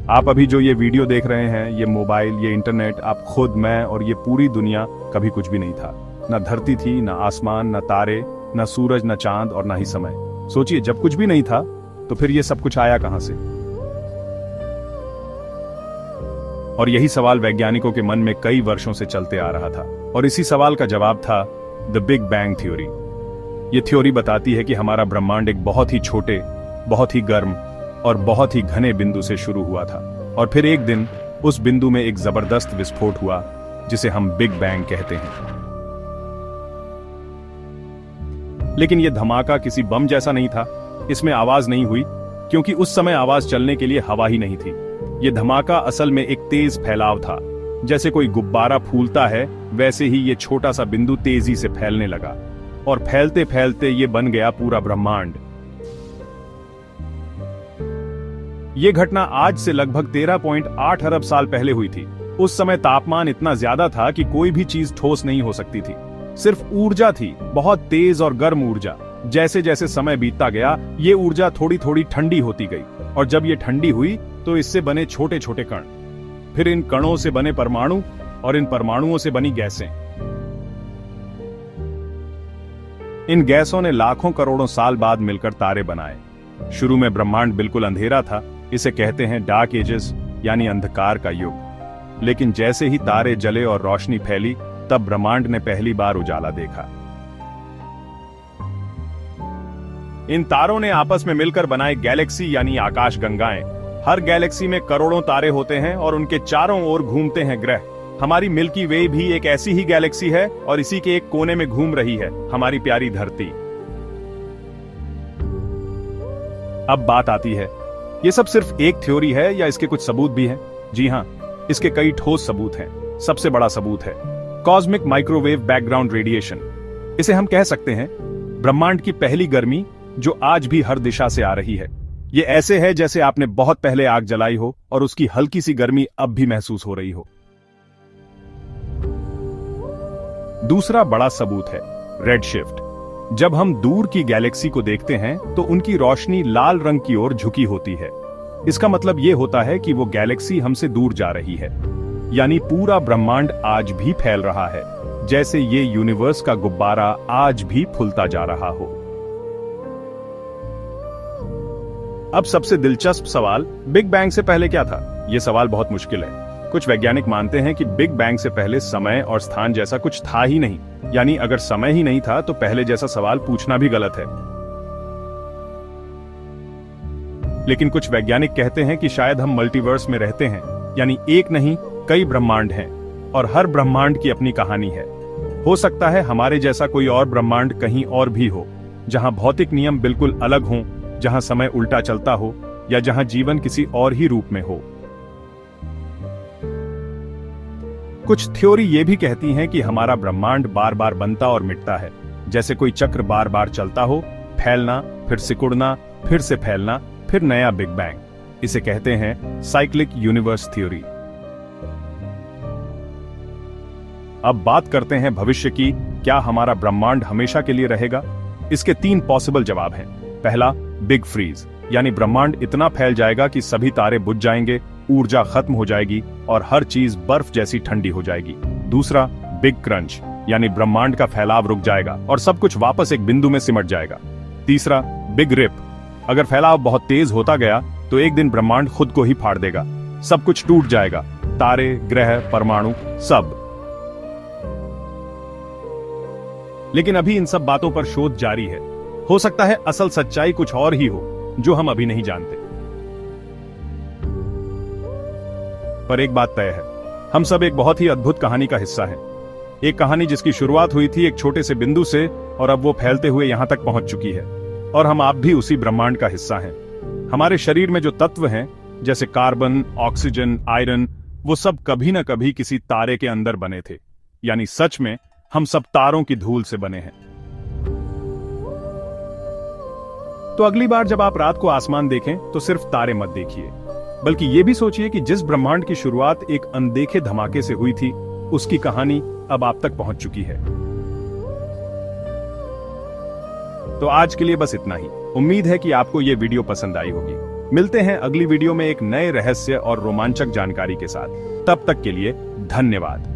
आप अभी जो ये वीडियो देख रहे हैं, ये मोबाइल, ये इंटरनेट, आप खुद, मैं और ये पूरी दुनिया कभी कुछ भी नहीं था। ना धरती थी, ना आसमान, ना तारे, ना सूरज, ना चांद और ना ही समय। सोचिए, जब कुछ भी नहीं था तो फिर ये सब कुछ आया कहां से? और यही सवाल वैज्ञानिकों के मन में कई वर्षों से चलते आ रहा था, और इसी सवाल का जवाब था द बिग बैंग थ्योरी। ये थ्योरी बताती है कि हमारा ब्रह्मांड एक बहुत ही छोटे, बहुत ही गर्म और बहुत ही घने बिंदु से शुरू हुआ था, और फिर एक दिन उस बिंदु में एक जबरदस्त विस्फोट हुआ जिसे हम बिग बैंग कहते हैं। लेकिन यह धमाका किसी बम जैसा नहीं था। इसमें आवाज नहीं हुई, क्योंकि उस समय आवाज चलने के लिए हवा ही नहीं थी। यह धमाका असल में एक तेज फैलाव था। जैसे कोई गुब्बारा फूलता है, वैसे ही यह छोटा सा बिंदु तेजी से फैलने लगा, और फैलते फैलते यह बन गया पूरा ब्रह्मांड। यह घटना आज से लगभग 13.8 अरब साल पहले हुई थी। उस समय तापमान इतना ज्यादा था कि कोई भी चीज ठोस नहीं हो सकती थी। सिर्फ ऊर्जा थी, बहुत तेज और गर्म ऊर्जा। जैसे जैसे समय बीतता गया, ये ऊर्जा थोड़ी थोड़ी ठंडी होती गई, और जब ये ठंडी हुई तो इससे बने छोटे छोटे कण, फिर इन कणों से बने परमाणु, और इन परमाणुओं से बनी गैसें। इन गैसों ने लाखों करोड़ों साल बाद मिलकर तारे बनाए। शुरू में ब्रह्मांड बिल्कुल अंधेरा था। इसे कहते हैं डार्क एजेस, यानी अंधकार का युग। लेकिन जैसे ही तारे जले और रोशनी फैली, तब ब्रह्मांड ने पहली बार उजाला देखा। इन तारों ने आपस में मिलकर बनाए गैलेक्सी, यानी आकाश गंगाएं। हर गैलेक्सी में करोड़ों तारे होते हैं और उनके चारों ओर घूमते हैं ग्रह। हमारी मिल्की वे भी एक ऐसी ही गैलेक्सी है, और इसी के एक कोने में घूम रही है हमारी प्यारी धरती। अब बात आती है, ये सब सिर्फ एक थ्योरी है या इसके कुछ सबूत भी हैं? जी हां, इसके कई ठोस सबूत हैं। सबसे बड़ा सबूत है कॉस्मिक माइक्रोवेव बैकग्राउंड रेडिएशन। इसे हम कह सकते हैं ब्रह्मांड की पहली गर्मी, जो आज भी हर दिशा से आ रही है। ये ऐसे है जैसे आपने बहुत पहले आग जलाई हो और उसकी हल्की सी गर्मी अब भी महसूस हो रही हो। दूसरा बड़ा सबूत है रेडशिफ्ट। जब हम दूर की गैलेक्सी को देखते हैं तो उनकी रोशनी लाल रंग की ओर झुकी होती है। इसका मतलब यह होता है कि वो गैलेक्सी हमसे दूर जा रही है, यानी पूरा ब्रह्मांड आज भी फैल रहा है, जैसे ये यूनिवर्स का गुब्बारा आज भी फूलता जा रहा हो। अब सबसे दिलचस्प सवाल, बिग बैंग से पहले क्या था? यह सवाल बहुत मुश्किल है। कुछ वैज्ञानिक मानते हैं कि बिग बैंग से पहले समय और स्थान जैसा कुछ था ही नहीं, यानी अगर समय ही नहीं था तो पहले जैसा सवाल पूछना भी गलत है। लेकिन कुछ वैज्ञानिक कहते हैं कि शायद हम मल्टीवर्स में रहते हैं, यानी एक नहीं कई ब्रह्मांड हैं, और हर ब्रह्मांड की अपनी कहानी है। हो सकता है हमारे जैसा कोई और ब्रह्मांड कहीं और भी हो, जहां भौतिक नियम बिल्कुल अलग हों, जहां समय उल्टा चलता हो, या जहां जीवन किसी और ही रूप में हो। कुछ थ्योरी ये भी कहती हैं कि हमारा ब्रह्मांड बार बार बनता और मिटता है, जैसे कोई चक्र बार बार चलता हो, फैलना, फिर सिकुड़ना, फिर से फैलना, फिर नया बिग बैंग। इसे कहते हैं साइक्लिक यूनिवर्स थ्योरी। अब बात करते हैं भविष्य की। क्या हमारा ब्रह्मांड हमेशा के लिए रहेगा? इसके 3 पॉसिबल जवाब हैं। पहला, बिग फ्रीज, यानी ब्रह्मांड इतना फैल जाएगा कि सभी तारे बुझ जाएंगे, ऊर्जा खत्म हो जाएगी और हर चीज बर्फ जैसी ठंडी हो जाएगी। दूसरा, बिग क्रंच, यानी ब्रह्मांड का फैलाव रुक जाएगा और सब कुछ वापस एक बिंदु में सिमट जाएगा। तीसरा, बिग रिप, अगर फैलाव बहुत तेज होता गया तो एक दिन ब्रह्मांड खुद को ही फाड़ देगा, सब कुछ टूट जाएगा, तारे, ग्रह, परमाणु, सब। लेकिन अभी इन सब बातों पर शोध जारी है। हो सकता है असल सच्चाई कुछ और ही हो, जो हम अभी नहीं जानते। पर एक बात तय है, हम सब एक बहुत ही अद्भुत कहानी का हिस्सा हैं। एक कहानी जिसकी शुरुआत हुई थी एक छोटे से बिंदु से, और अब वो फैलते हुए यहां तक पहुंच चुकी है। और हम आप भी उसी ब्रह्मांड का हिस्सा हैं। हमारे शरीर में जो तत्व हैं, जैसे कार्बन, ऑक्सीजन, आयरन, वो सब कभी न कभी किसी तारे के अंदर बने थे। यानी सच में हम सब तारों की धूल से बने हैं। तो अगली बार जब आप रात को आसमान देखें तो सिर्फ तारे मत देखिए, बल्कि ये भी सोचिए कि जिस ब्रह्मांड की शुरुआत एक अनदेखे धमाके से हुई थी, उसकी कहानी अब आप तक पहुंच चुकी है। तो आज के लिए बस इतना ही। उम्मीद है कि आपको यह वीडियो पसंद आई होगी। मिलते हैं अगली वीडियो में एक नए रहस्य और रोमांचक जानकारी के साथ। तब तक के लिए धन्यवाद।